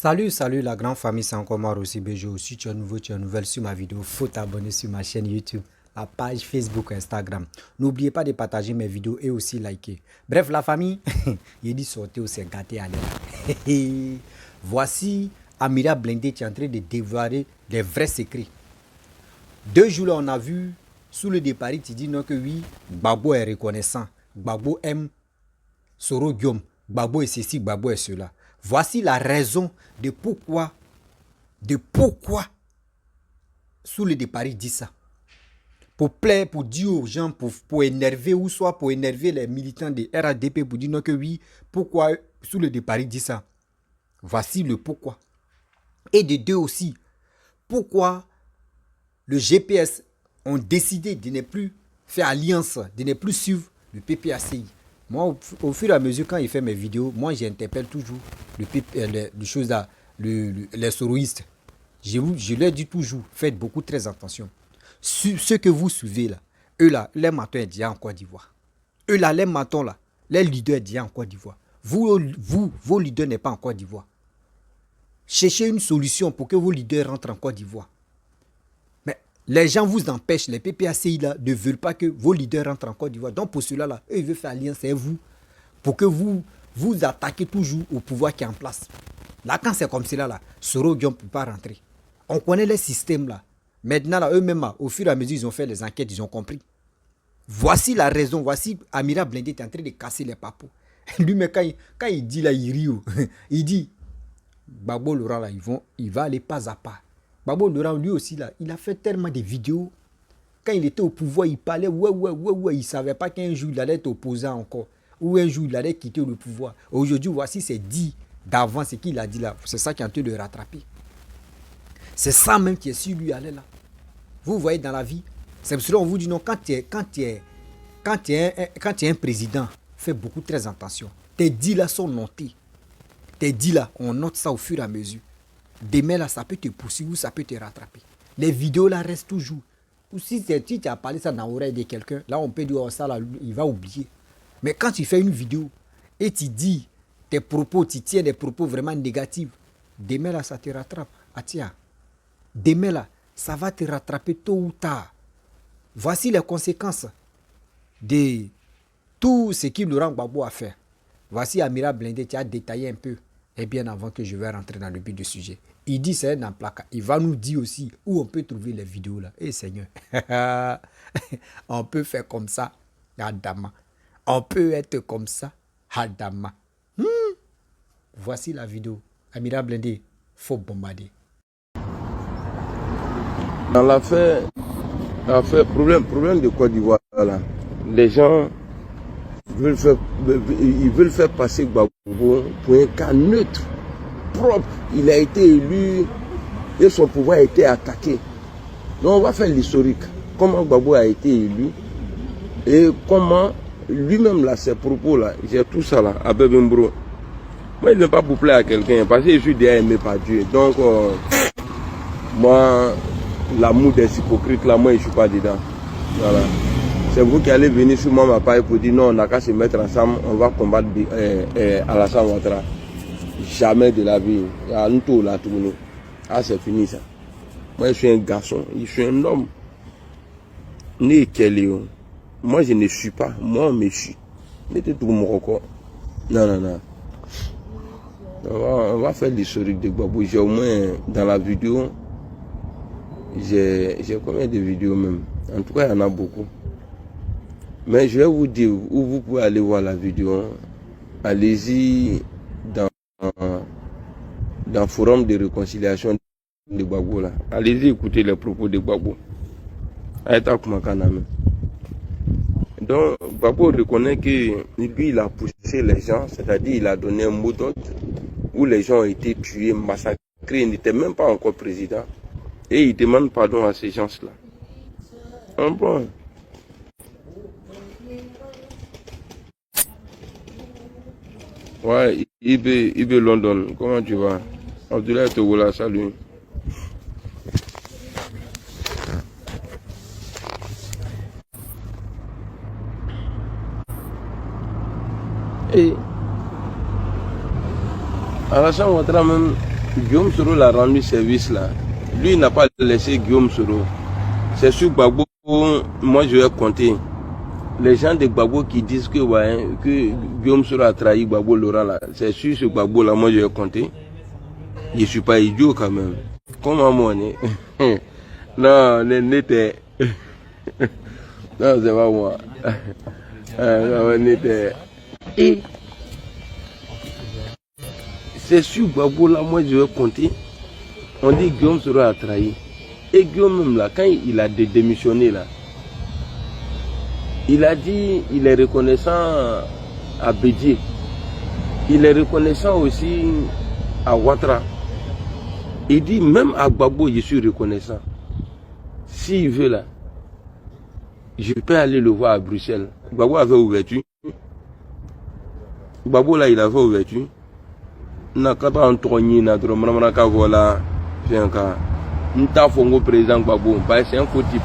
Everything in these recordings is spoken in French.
Salut la grande famille, c'est encore moi Rossi Bejo. Si tu es nouveau, tu es nouvelle sur ma vidéo, faut t'abonner sur ma chaîne YouTube, la page Facebook, Instagram. N'oubliez pas de partager mes vidéos et aussi liker. Bref, la famille, il dit sortez ou c'est gâté, allez là. Voici Amira Blindé qui est en train de dévoiler des vrais secrets. 2 jours là, on a vu sous le départ, tu dis non que oui, Gbagbo est reconnaissant. Gbagbo aime Soro Guillaume. Gbagbo est ceci, Gbagbo est cela. Voici la raison de pourquoi sous le départ il dit ça. Pour plaire, pour dire aux gens, pour énerver, ou soit pour énerver les militants de RADP, pour dire non que oui, pourquoi sous le départ il dit ça. Voici le pourquoi. Et de deux aussi, pourquoi le GPS ont décidé de ne plus faire alliance, de ne plus suivre le PPACI. Moi, au fur et à mesure, quand il fait mes vidéos, moi, j'interpelle toujours les soroïstes. Je leur dis toujours, faites beaucoup très attention. Ceux que vous suivez là, eux là, les matons sont déjà en Côte d'Ivoire. Eux là, les matons là, les leaders sont déjà en Côte d'Ivoire. Vos leaders n'est pas en Côte d'Ivoire. Cherchez une solution pour que vos leaders rentrent en Côte d'Ivoire. Les gens vous empêchent, les PPACI là, ne veulent pas que vos leaders rentrent en Côte d'Ivoire. Donc pour cela là, eux ils veulent faire alliance avec vous pour que vous attaquez toujours au pouvoir qui est en place. Là quand c'est comme cela là, Soro Guillaume ne peut pas rentrer. On connaît les systèmes là. Maintenant là, eux-mêmes, au fur et à mesure ils ont fait les enquêtes, ils ont compris. Voici la raison, voici Amira Blindé est en train de casser les papos. Lui mais quand il dit là, il rit. Il dit, Gbagbo Laurent là, il va aller pas à pas. Gbagbo Laurent, lui aussi, là, il a fait tellement de vidéos. Quand il était au pouvoir, il parlait, ouais. Il ne savait pas qu'un jour, il allait être opposant encore. Ou un jour, il allait quitter le pouvoir. Aujourd'hui, voici, c'est dit d'avant ce qu'il a dit là. C'est ça qui est en train de le rattraper. C'est ça même qui est sur lui, allez là. Vous voyez dans la vie, c'est pour cela qu'on vous dit non, quand tu es un président, fais beaucoup très attention. Tes dits là sont notés. Tes dits là, on note ça au fur et à mesure. Demain là, ça peut te poursuivre ou ça peut te rattraper. Les vidéos là restent toujours. Ou si tu as parlé ça dans l'oreille de quelqu'un, là on peut dire oh, ça là, il va oublier. Mais quand tu fais une vidéo et tu dis tes propos, tu tiens des propos vraiment négatifs, demain là, ça te rattrape. Ah tiens, demain là, ça va te rattraper tôt ou tard. Voici les conséquences de tout ce que Laurent Gbagbo a fait. Voici Amira Blindé, tu as détaillé un peu. Et bien avant que je vais rentrer dans le but du sujet. Il dit c'est un placard. Il va nous dire aussi où on peut trouver les vidéos là. Eh Seigneur. On peut faire comme ça. Adama. On peut être comme ça. Adama. Voici la vidéo. Amira Blindé. Faut bombarder. Dans l'affaire problème de Côte d'Ivoire là. Les gens ils veulent faire passer Gbagbo pour un cas neutre, propre. Il a été élu et son pouvoir a été attaqué. Donc on va faire l'historique. Comment Gbagbo a été élu et comment lui-même là, ses propos là, j'ai tout ça là, à Bebembro. Moi il n'est pas pour plaire à quelqu'un parce que je suis déjà aimé par Dieu. Donc moi, l'amour des hypocrites là, moi je ne suis pas dedans. Voilà. C'est vous qui allez venir sur moi ma page pour dire non, on n'a qu'à se mettre ensemble, on va combattre Alassane Ouattara. Jamais de la vie. Ah, c'est fini ça. Moi, je suis un garçon, je suis un homme. Né Kéléo. Moi, je ne suis pas. Moi, on me suit. Mettez tout mon record. Non. On va faire l'historique de Gbagbo. J'ai au moins, dans la vidéo, j'ai combien de vidéos même? En tout cas, il y en a beaucoup. Mais je vais vous dire où vous pouvez aller voir la vidéo. Allez-y dans le forum de réconciliation de Gbagbo là. Allez-y écouter les propos de Gbagbo. Donc Gbagbo reconnaît que lui il a poussé les gens, c'est-à-dire il a donné un mot d'ordre où les gens ont été tués, massacrés, il n'était même pas encore président. Et il demande pardon à ces gens-là. Bon. Ouais, IB London, comment tu vas? Abdoulaye Togola, salut. Et Alassane Ouattara même, Guillaume Soro l'a rendu service là. Lui, il n'a pas laissé Guillaume Soro. C'est sur Gbagbo, moi je vais compter. Les gens de Gbagbo qui disent que, ouais, que Guillaume Soro a trahi Gbagbo Laurent là. C'est sur ce Gbagbo là, moi je vais compter. Je ne suis pas idiot quand même. Comment moi on est? Non, n'était. Non, c'est pas moi. On était. Et c'est sur Gbagbo là, moi je vais compter. On dit Guillaume Soro a trahi. Et Guillaume même là, quand il a démissionné là, il a dit il est reconnaissant à Bédié. Il est reconnaissant aussi à Ouattara. Il dit même à Gbagbo je suis reconnaissant. S'il veut là, je peux aller le voir à Bruxelles. Gbagbo a fait ouverture. Gbagbo là il a fait ouverture. Nakata Antoine Nadromanaka voilà. Nta Fongo président Gbagbo, c'est un faux type.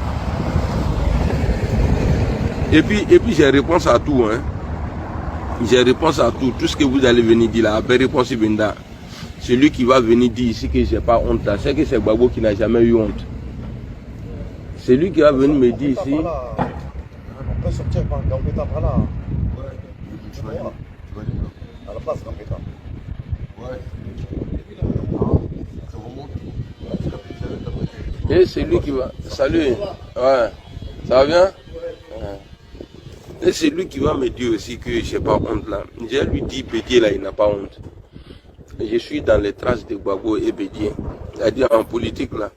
Et puis j'ai réponse à tout. Hein. J'ai réponse à tout. Tout ce que vous allez venir dire là, après réponse Benda. Celui qui va venir dire ici que j'ai pas honte là, c'est que c'est Gbagbo qui n'a jamais eu honte. Celui qui va venir me dire ici. On peut sortir par Gambetta par là. Tu vois, à la place Gambetta. Ouais. Et c'est lui qui va. Salut. Ouais. Ça va bien? Ouais. Et c'est lui qui va me dire aussi que j'ai pas honte là. J'ai lui dit Bédié là, il n'a pas honte. Je suis dans les traces de Gbagbo et Bédié. C'est-à-dire en politique là.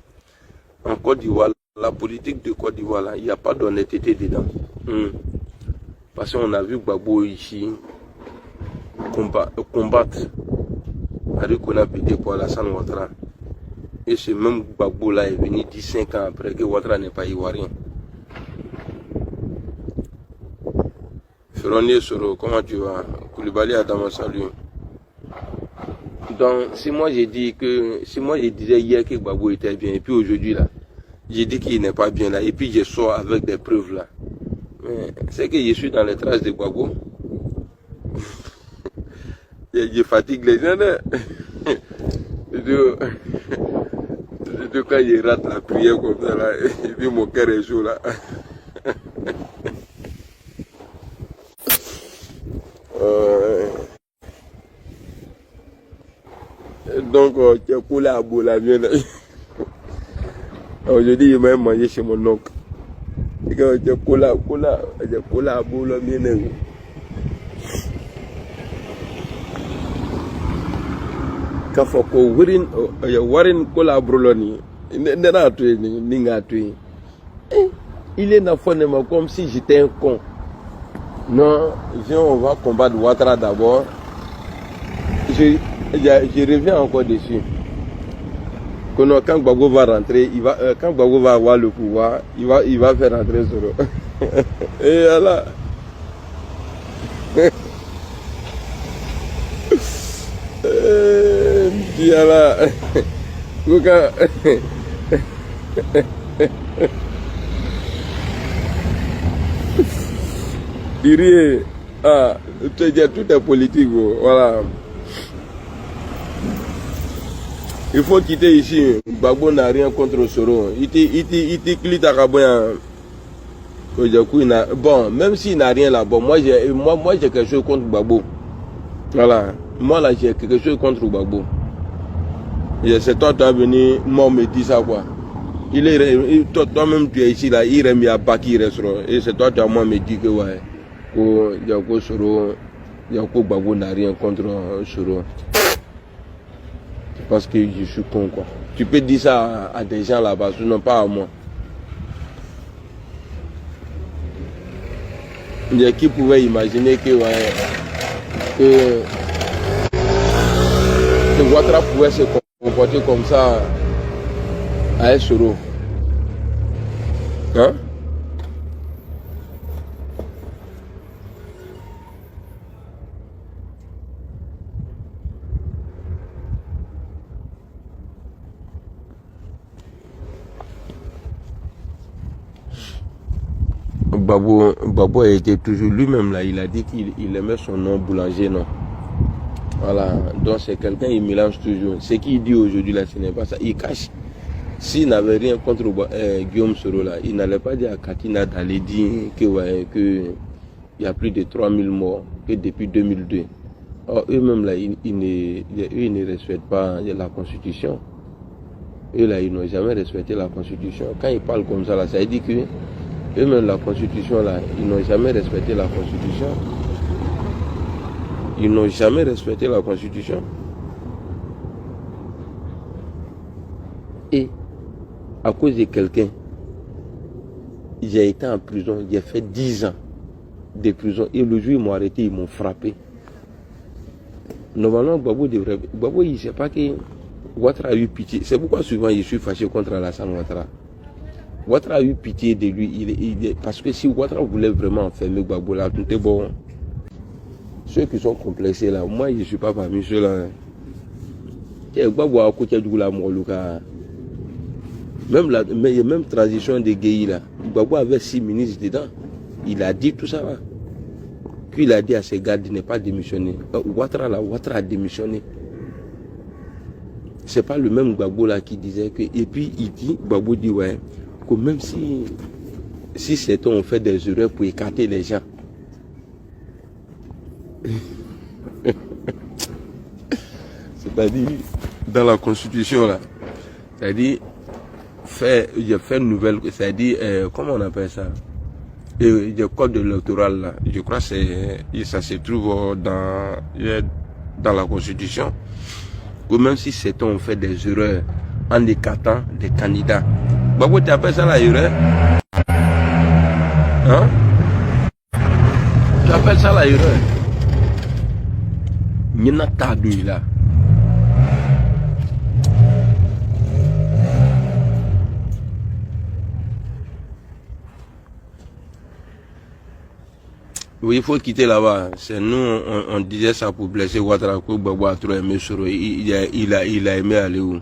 En Côte d'Ivoire, la politique de Côte d'Ivoire là, il n'y a pas d'honnêteté dedans. Parce qu'on a vu Gbagbo ici combattre avec qu'on a Bédié pour Alassane Ouattara. Et ce même Gbagbo là est venu 15 ans après que Ouattara n'est pas ivoirien. Feronier Soro, comment tu vas? Koulibaly Adama, salut. Donc, si moi je disais hier que Gbagbo était bien, et puis aujourd'hui là, j'ai dit qu'il n'est pas bien là, et puis je sors avec des preuves là. C'est que je suis dans les traces de Gbagbo. Je fatigue les gens là. Quand je rate la prière comme ça là, et puis mon cœur est chaud là. Donc, tu as collé à bout la mienne. Aujourd'hui, il m'a mangé chez mon oncle. Tu as collé à bout la mienne. Quand il y a Warren Kolabroloni, il est dans le comme si j'étais un con. Non, viens, on va combattre Ouattara d'abord. Je reviens encore dessus. Quand Gbagbo va rentrer, quand Gbagbo va avoir le pouvoir, il va faire rentrer Soro. Et voilà. Voilà. Dirait, tout est politique, voilà. Il faut quitter ici. Gbagbo n'a rien contre Soro. Il clique à Kaboya. Bon, même s'il n'a rien là, bon, moi j'ai quelque chose contre Gbagbo. Voilà. Moi là j'ai quelque chose contre Gbagbo. C'est toi qui as venu, moi me dit ça quoi. Toi-même tu es ici là, il est mis à Baki restaurant. Et c'est toi qui as moi me dit que ouais. Yako Soro, Yako Gbagbo n'a rien contre Soro. Parce que je suis con quoi. Tu peux dire ça à des gens là-bas, sinon pas à moi. Il y a qui pouvait imaginer que ouais, que Ouattara pouvait se comporter comme ça à Soro. Hein? Gbagbo a été toujours lui-même là, il a dit qu'il aimait son nom boulanger, non? Voilà, donc c'est quelqu'un, il mélange toujours. Ce qu'il dit aujourd'hui là, ce n'est pas ça. Il cache. S'il n'avait rien contre Guillaume Soro là, il n'allait pas dire à Katina d'aller dire que, ouais, que il y a plus de 3000 morts que depuis 2002. Or, eux-mêmes là, ils ne respectent pas la Constitution. Eux là, ils n'ont jamais respecté la Constitution. Quand ils parlent comme ça là, ça veut dire que eux-mêmes la Constitution là, ils n'ont jamais respecté la Constitution. Ils n'ont jamais respecté la Constitution. Et à cause de quelqu'un, j'ai été en prison, j'ai fait 10 ans de prison. Et le jour où ils m'ont arrêté, ils m'ont frappé. Normalement, Gbagbo devrait... Gbagbo, il ne sait pas que Ouattara a eu pitié. C'est pourquoi souvent je suis fâché contre Alassane Ouattara. Ouattara a eu pitié de lui. Parce que si Ouattara voulait vraiment enfermer Gbagbo là, tout est bon. Ceux qui sont complexés là, moi je ne suis pas parmi ceux-là. Gbagbo a côté du la Moluka. Même transition de Gueye là, Gbagbo avait 6 ministres dedans. Il a dit tout ça là. Puis il a dit à ses gars de ne pas démissionner. Ouattara a démissionné. C'est pas le même Gbagbo là qui disait que. Et puis il dit, Gbagbo dit ouais, que même si certains ont fait des erreurs pour écarter les gens. C'est-à-dire, dans la Constitution là, c'est-à-dire, il a fait une nouvelle, c'est-à-dire, comment on appelle ça? Le code électoral là, je crois que ça se trouve dans la Constitution. Ou même si certains ont fait des erreurs en écartant des candidats. Gbagbo, tu appelles ça la erreur? Hein? Tu appelles ça la erreur? Il n'y a pas de là. Oui, il faut quitter là-bas. C'est nous, on disait ça pour blesser Ouattara. Gbagbo a trop aimé Soro. Il a aimé aller où?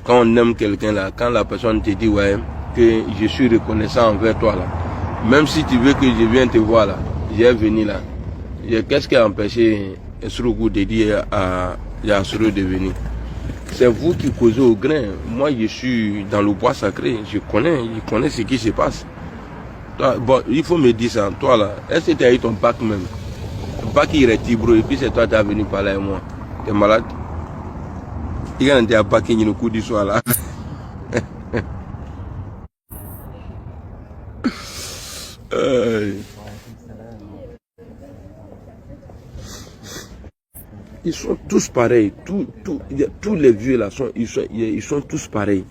Quand on aime quelqu'un là, quand la personne te dit ouais, que je suis reconnaissant envers toi là, même si tu veux que je vienne te voir là, j'ai venu là. Qu'est-ce qui a empêché Sorougou de dire à Soro de venir? C'est vous qui causez au grain. Moi, je suis dans le bois sacré. Je connais ce qui se passe. Toi, bon, il faut me dire ça. Toi là, est-ce que tu as eu ton bac même? Le bac il est tibro et puis c'est toi qui es venu parler avec moi. Tu es malade? Il y a un bac qui est le coup du soir là. Ils sont tous pareils. Tous les vieux là, ils sont tous pareils.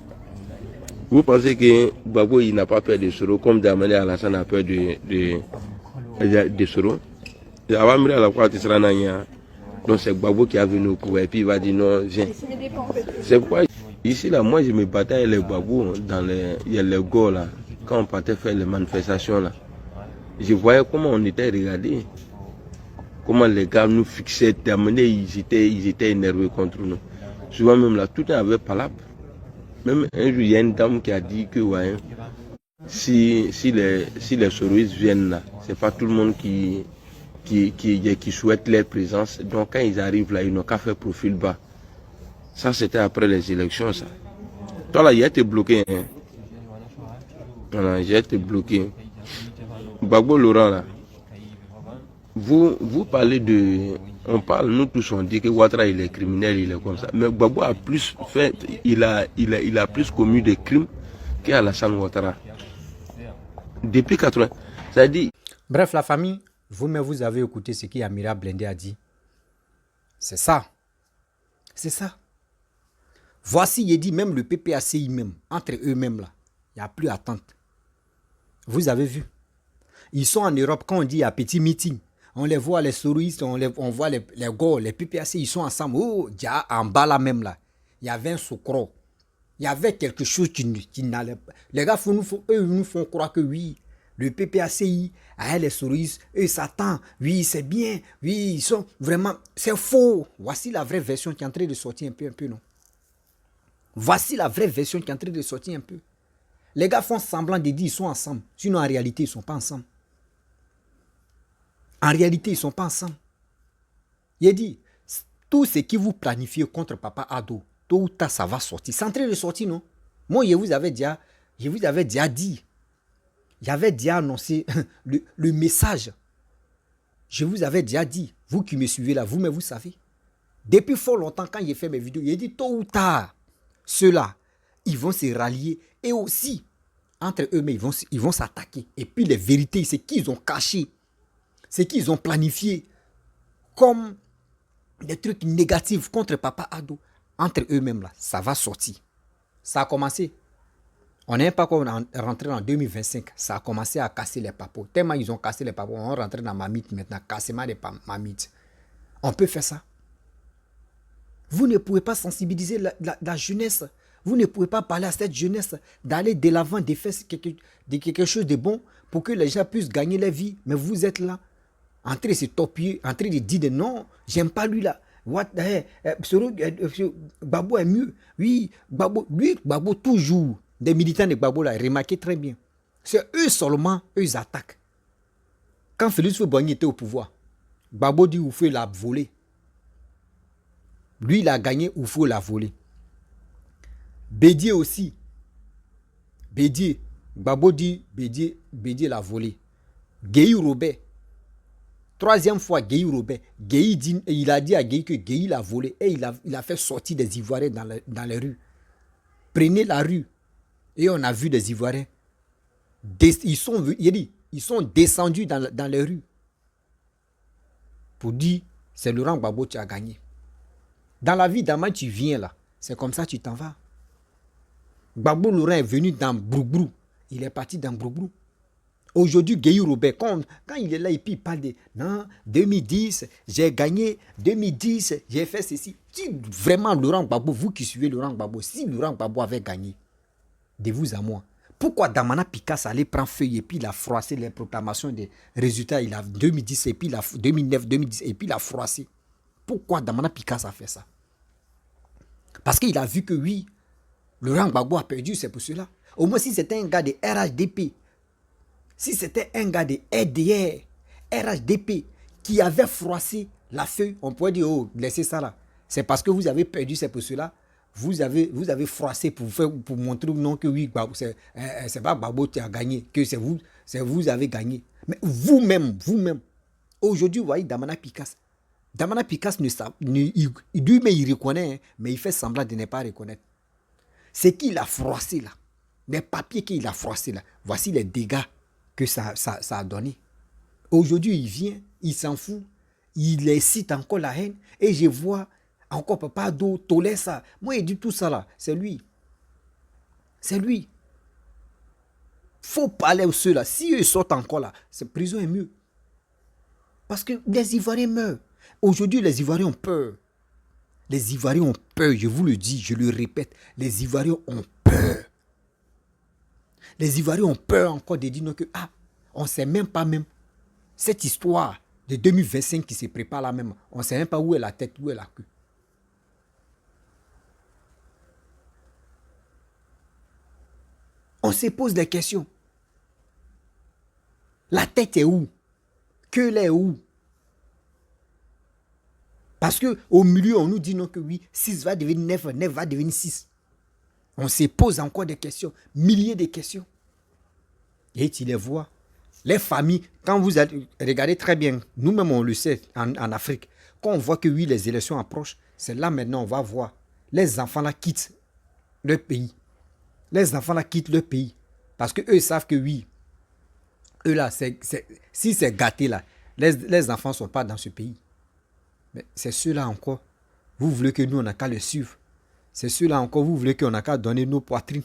Vous pensez que Gbagbo il n'a pas peur de Soro comme Dramane Alassane a peur de Soro? Avant à la fois tu seras nanya. Donc c'est Gbagbo qui est venu au pouvoir et puis il va dire non, viens. C'est pourquoi ici là, moi je me battais avec les Gbagbo il y a les gars là, quand on partait faire les manifestations là. Je voyais comment on était regardés. Comment les gars nous fixaient, terminés, ils étaient énervés contre nous. Souvent même là, tout le temps avait palabre. Même un jour, il y a une dame qui a dit que ouais, si les soroistes viennent là, c'est pas tout le monde qui souhaite leur présence. Donc quand ils arrivent là, ils n'ont qu'à faire profil bas. Ça, c'était après les élections, ça. Toi là, il a été bloqué. Hein? Voilà, j'ai été bloqué. Gbagbo Laurent là. Vous parlez de... On parle, nous tous on dit que Ouattara il est criminel, il est comme ça. Mais Gbagbo a plus fait, il a plus commis de crimes qu'Alassane Ouattara. Depuis 80. Ça dit... Bref, la famille, vous-même vous avez écouté ce qu'Amira Blindé a dit. C'est ça. C'est ça. Voici, il dit même le PPACI même, entre eux-mêmes là, il n'y a plus attente. Vous avez vu. Ils sont en Europe, quand on dit il y a petit meeting. On les voit, les soroistes, on voit les gars, les PPAC, ils sont ensemble. Oh, en bas là même là, il y avait un socro. Il y avait quelque chose qui n'allait pas. Les gars, eux nous font croire que oui, le PPACI, les soroistes, eux s'attendent. Oui, c'est bien. Oui, ils sont vraiment... C'est faux. Voici la vraie version qui est en train de sortir un peu, non? Voici la vraie version qui est en train de sortir un peu. Les gars font semblant de dire qu'ils sont ensemble. Sinon, en réalité, ils ne sont pas ensemble. En réalité, ils ne sont pas ensemble. Il a dit, tout ce qui vous planifiez contre Papa Ado, tôt ou tard, ça va sortir. C'est en train de sortir, non? Moi, je vous avais déjà dit. J'avais déjà annoncé le message. Je vous avais déjà dit, vous qui me suivez là, vous-même, vous savez. Depuis fort longtemps, quand j'ai fait mes vidéos, j'ai dit tôt ou tard, ceux-là, ils vont se rallier. Et aussi, entre eux-mêmes, ils vont s'attaquer. Et puis les vérités, c'est qu'ils ont caché. C'est qu'ils ont planifié comme des trucs négatifs contre Papa Ado. Entre eux-mêmes, là, ça va sortir. Ça a commencé. On n'est pas comme rentré en 2025. Ça a commencé à casser les papos. Tellement ils ont cassé les papos, on rentre dans ma mythe maintenant. Cassement des mamites. On peut faire ça. Vous ne pouvez pas sensibiliser la jeunesse. Vous ne pouvez pas parler à cette jeunesse d'aller de l'avant, de faire quelque chose de bon pour que les gens puissent gagner leur vie. Mais vous êtes là, en train de se topier, en train de dire non, j'aime pas lui là. Gbagbo est mieux. Oui, Gbagbo toujours. Des militants de Gbagbo là, remarquez très bien. C'est eux seulement, eux ils attaquent. Quand Félix Faure-Boigny était au pouvoir, Gbagbo dit Oufoué l'a volé. Lui, il a gagné, Oufoué l'a volé. Bédié aussi. Bédié. Gbagbo dit Bédié l'a volé. Guéhi Robert. Troisième fois, Guéhi Robert. Il a dit à Guéhi que Guéhi l'a volé. Et il a fait sortir des Ivoiriens dans les rues. Prenez la rue. Et on a vu des Ivoiriens. Ils sont descendus dans les rues. Pour dire, c'est Laurent Gbagbo qui a gagné. Dans la vie d'Ama, tu viens là. C'est comme ça tu t'en vas. Gbagbo Laurent est venu dans Broubrou. Il est parti dans Broubrou. Aujourd'hui, Guéhi Robert, quand il est là et puis il parle de non, 2010, j'ai gagné, 2010, j'ai fait ceci. Si vraiment Laurent Gbagbo, vous qui suivez Laurent Gbagbo, si Laurent Gbagbo avait gagné, de vous à moi, pourquoi Damana Picasso allait prendre feuille et puis il a froissé les proclamations des résultats, il a 2010 et puis il a 2009, 2010 et puis il a froissé. Pourquoi Damana Picasso a fait ça? Parce qu'il a vu que oui, Laurent Gbagbo a perdu, c'est pour cela. Au moins si c'était un gars de RHDP, si c'était un gars de RDR, RHDP, qui avait froissé la feuille, on pourrait dire, oh, laissez ça là. C'est parce que vous avez perdu, c'est pour cela. Vous avez froissé pour montrer non que oui, c'est pas Gbagbo qui a gagné, que c'est vous avez gagné. Mais vous-même, aujourd'hui, vous voyez Damana Picasso. Damana Picasso, lui-même il reconnaît, hein, mais il fait semblant de ne pas reconnaître. C'est qu'il a froissé là. Les papiers qu'il a froissé là. Voici les dégâts que ça a donné. Aujourd'hui, il vient, il s'en fout, il incite encore la haine, et je vois encore Papa Ado tolérer ça. Moi, il dit tout ça là, c'est lui. C'est lui. Faut parler aux ceux là. Si eux sortent encore là, cette prison est mieux. Parce que les Ivoiriens meurent. Aujourd'hui, les Ivoiriens ont peur. Les Ivoiriens ont peur, je vous le dis, je le répète. Les Ivoiriens ont peur. Les Ivoiriens ont peur encore de dire que, on ne sait même pas même. Cette histoire de 2025 qui se prépare là même, on ne sait même pas où est la tête, où est la queue. On se pose des questions. La tête est où? Queue est où? Parce qu'au milieu, on nous dit non que oui, 6 va devenir 9, 9 va devenir 6. On se pose encore des questions, milliers de questions. Et tu les vois. Les familles, quand vous regardez très bien, nous-mêmes on le sait en Afrique, quand on voit que oui, les élections approchent, c'est là maintenant on va voir. Les enfants là quittent leur pays. Les enfants là quittent leur pays. Parce qu'eux ils savent que oui, eux là, si c'est gâté là, les enfants ne sont pas dans ce pays. Mais c'est ceux-là encore, vous voulez que nous on n'a qu'à les suivre. C'est ceux-là encore, vous voulez qu'on n'a qu'à donner nos poitrines.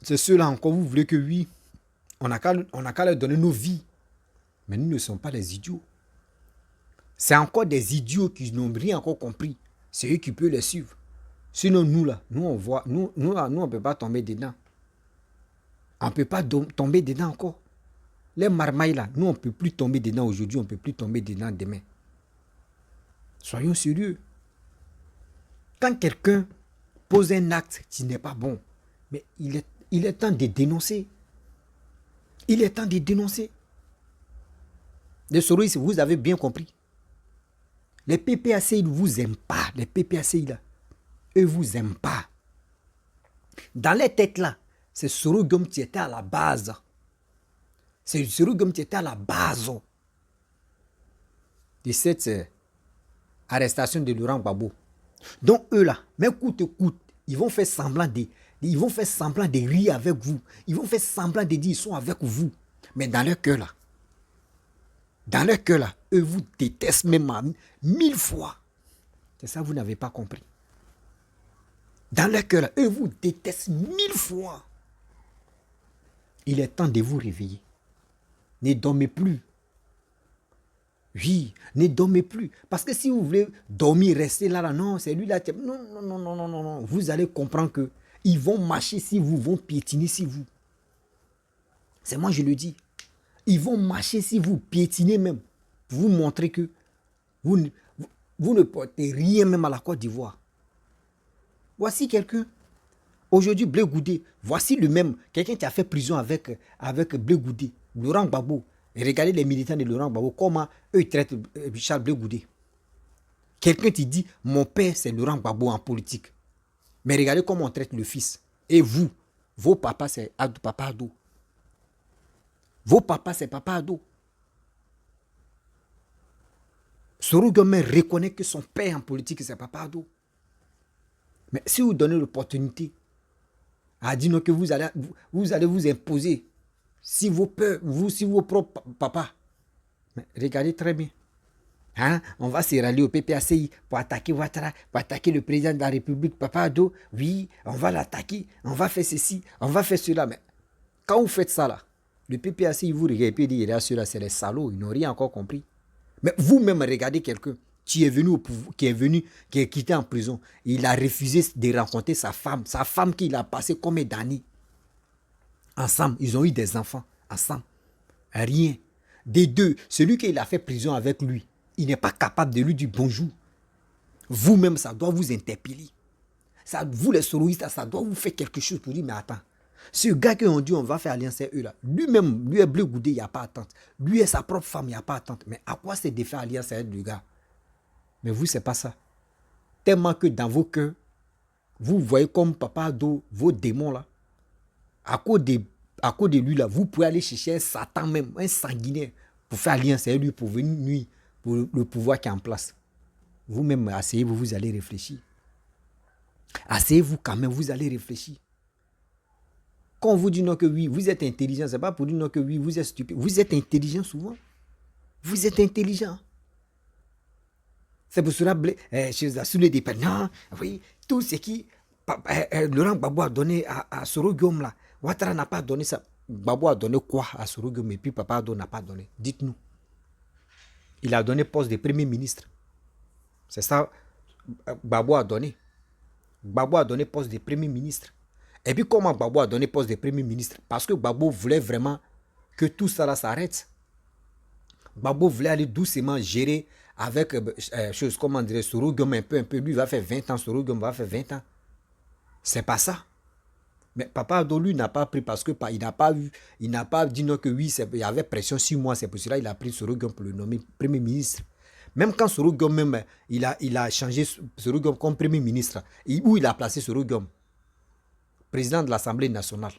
C'est ceux-là encore, vous voulez que oui, on n'a qu'à leur donner nos vies. Mais nous ne sommes pas des idiots. C'est encore des idiots qui n'ont rien encore compris. C'est eux qui peuvent les suivre. Sinon, nous là, nous on voit, nous on ne peut pas tomber dedans. On ne peut pas tomber dedans encore. Les marmailles là, nous on ne peut plus tomber dedans aujourd'hui, on ne peut plus tomber dedans demain. Soyons sérieux. Quand quelqu'un pose un acte qui n'est pas bon, mais il est temps de dénoncer. Il est temps de dénoncer. Les souris, vous avez bien compris. Les PPAC, ils ne vous aiment pas. Les PPAC, là, eux ne vous aiment pas. Dans les têtes là, c'est Soro Guillaume qui était à la base. C'est Soro Guillaume qui était à la base de cette arrestation de Laurent Gbagbo. Donc eux là, même coûte que coûte, ils vont faire semblant de rire avec vous. Ils vont faire semblant de dire qu'ils sont avec vous. Mais dans leur cœur là, eux vous détestent même à 1000 fois. C'est ça, vous n'avez pas compris. Dans leur cœur là, eux vous détestent 1000 fois. Il est temps de vous réveiller. Ne dormez plus. Oui, ne dormez plus. Parce que si vous voulez dormir, rester là, non, c'est lui là. Non. Vous allez comprendre que ils vont marcher sur vous, vont piétiner sur vous. C'est moi, je le dis. Ils vont marcher sur vous, piétiner même, pour vous montrer que vous ne portez rien même à la Côte d'Ivoire. Voici quelqu'un. Aujourd'hui, Blé Goudé, voici le même, quelqu'un qui a fait prison avec Blé Goudé, Laurent Gbagbo. Et regardez les militants de Laurent Gbagbo, comment eux ils traitent Charles Blé Goudé. Quelqu'un qui dit, mon père c'est Laurent Gbagbo en politique. Mais regardez comment on traite le fils. Et vous, vos papas c'est Papa Ado. Vos papas c'est Papa Ado. Soro Guillaume reconnaît que son père en politique c'est Papa Ado. Mais si vous donnez l'opportunité à dire que vous allez vous imposer si vos propres papas. Mais regardez très bien. Hein? On va se rallier au PPACI pour attaquer Ouattara, pour attaquer le président de la République, Papa Ado. Oui, on va l'attaquer, on va faire ceci, on va faire cela. Mais quand vous faites ça là, le PPACI vous regarde et puis dit, ceux-là c'est les salauds, ils n'ont rien encore compris. Mais vous-même regardez quelqu'un qui est venu au pouvoir, qui est quitté en prison. Il a refusé de rencontrer sa femme qu'il a passé combien d'années. Ensemble, ils ont eu des enfants, ensemble. Rien. Des deux, celui qui a fait prison avec lui, il n'est pas capable de lui dire bonjour. Vous-même, ça doit vous interpeller. Ça, vous les soroïstes, ça doit vous faire quelque chose pour dire, mais attends, ce gars qui ont dit on va faire alliance avec eux là, lui-même, lui est Blé Goudé, il n'y a pas attente. Lui et sa propre femme, il n'y a pas attente. Mais à quoi c'est de faire alliance avec le gars? Mais vous, c'est pas ça. Tellement que dans vos cœurs, vous voyez comme Papa Ado, vos démons là, à cause de lui là, vous pouvez aller chercher un Satan même, un sanguinaire, pour faire alliance avec lui, pour venir nuire pour le pouvoir qui est en place. Vous-même, asseyez-vous, vous allez réfléchir. Asseyez-vous quand même, vous allez réfléchir. Quand on vous dit non que oui, vous êtes intelligent, c'est pas pour dire non que oui, vous êtes stupide. Vous êtes intelligent souvent. Vous êtes intelligent. C'est pour cela, sous les dépendants, oui, tout ce qui Laurent Gbagbo a donné à Soro Guillaume là, Ouattara n'a pas donné ça. Gbagbo a donné quoi à Soro Guillaume et puis Papa Ado n'a pas donné? Dites-nous. Il a donné poste de Premier ministre. C'est ça, Gbagbo a donné. Gbagbo a donné poste de Premier ministre. Et puis comment Gbagbo a donné poste de Premier ministre? Parce que Gbagbo voulait vraiment que tout ça là s'arrête. Gbagbo voulait aller doucement gérer avec chose, comment dire, Soro Guillaume un peu. Lui va faire 20 ans, Soro Guillaume va faire 20 ans. C'est pas ça. Mais Papa Ado, lui, n'a pas pris parce que il n'a pas dit non que oui, il y avait pression sur moi, c'est pour cela qu'il a pris Soro Guillaume pour le nommer Premier ministre. Même quand Soro Guillaume, même, il a changé Soro Guillaume comme Premier ministre, où il a placé Soro Guillaume, président de l'Assemblée nationale.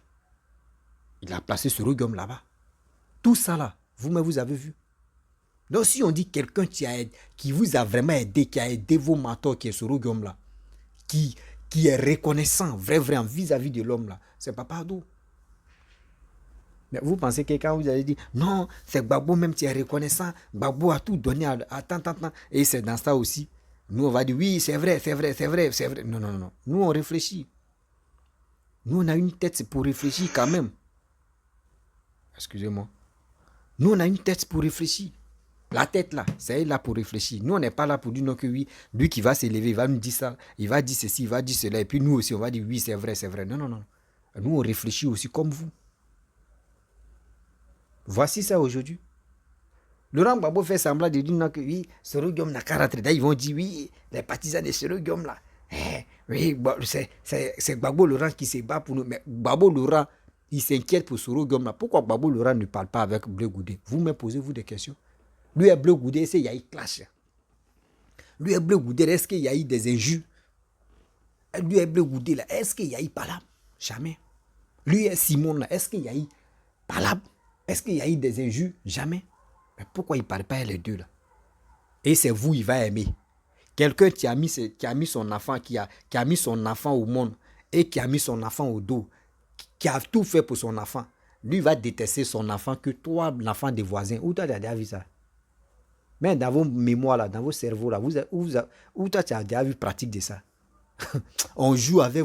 Il a placé Soro Guillaume là-bas. Tout ça là, vous-même, vous avez vu. Donc si on dit quelqu'un qui vous a vraiment aidé, qui a aidé vos mentors, qui est Soro Guillaume là, qui est reconnaissant, vrai, vis-à-vis de l'homme là, c'est Papa Ado. Mais vous pensez que quand vous allez dire, non, c'est Gbagbo même qui est reconnaissant, Gbagbo a tout donné à tant. Et c'est dans ça aussi. Nous, on va dire, oui, c'est vrai. Non. Nous, on réfléchit. Nous, on a une tête pour réfléchir quand même. Excusez-moi. Nous, on a une tête pour réfléchir. La tête là, c'est là pour réfléchir. Nous, on n'est pas là pour dire non que oui. Lui qui va s'élever, il va nous dire ça. Il va dire ceci, il va dire cela. Et puis nous aussi, on va dire oui, c'est vrai. Non. Nous, on réfléchit aussi comme vous. Voici ça aujourd'hui. Laurent Gbagbo fait semblant de dire non que oui, Soro Guillaume n'a qu'à rentrer. Ils vont dire oui, les partisans de Soro Guillaume là. Oui, c'est Gbagbo Laurent qui se bat pour nous. Mais Gbagbo Laurent, il s'inquiète pour Soro Guillaume là. Pourquoi Gbagbo Laurent ne parle pas avec Blé Goudé? Vous me posez-vous des questions? Lui et Blé Goudé, c'est Yahi clash. Lui, Eble Goudé, est-ce qu'il y a eu des injures? Lui, Eble Goudé, là, est-ce qu'il y a eu Palab? Jamais. Lui, Simon, là, est-ce qu'il y a eu Palab? Est-ce qu'il y a eu des injures? Jamais. Mais pourquoi il ne parle pas les deux, là? Et c'est vous, il va aimer. Quelqu'un qui a mis son enfant, qui a mis son enfant au monde et qui a mis son enfant au dos, qui a tout fait pour son enfant, lui va détester son enfant que toi, l'enfant des voisins. Où tu as déjà vu ça? Mais dans vos mémoires, là, dans vos cerveaux, là, où tu as déjà vu pratique de ça? On joue avec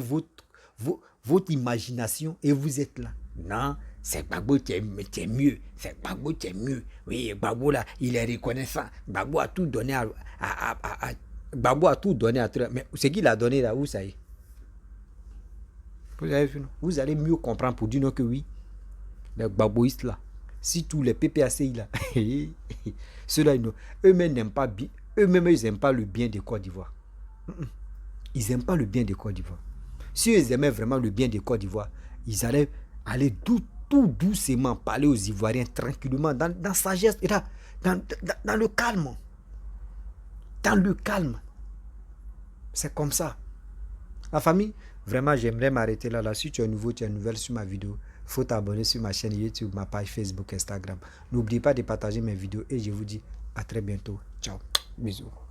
votre imagination et vous êtes là. Non, c'est Gbagbo qui est mieux. C'est Gbagbo qui est mieux. Oui, Gbagbo là, il est reconnaissant. Gbagbo a tout donné Gbagbo a tout donné à toi. Mais ce qu'il a donné là, où ça y est? Vous avez vu, non? Vous allez mieux comprendre pour dire non que oui. Les Gbagboistes là, si tous les PPACI là, ceux-là, eux-mêmes n'aiment pas bien, eux-mêmes ils n'aiment pas le bien de Côte d'Ivoire. Ils n'aiment pas le bien de Côte d'Ivoire. Si ils aimaient vraiment le bien de Côte d'Ivoire, ils allaient aller tout doucement parler aux Ivoiriens tranquillement, dans sagesse, dans le calme. Dans le calme. C'est comme ça. La famille, vraiment, j'aimerais m'arrêter là. Si tu es nouveau, tu es nouvelle sur ma vidéo, il faut t'abonner sur ma chaîne YouTube, ma page Facebook, Instagram. N'oubliez pas de partager mes vidéos et je vous dis à très bientôt. Ciao. Bisous.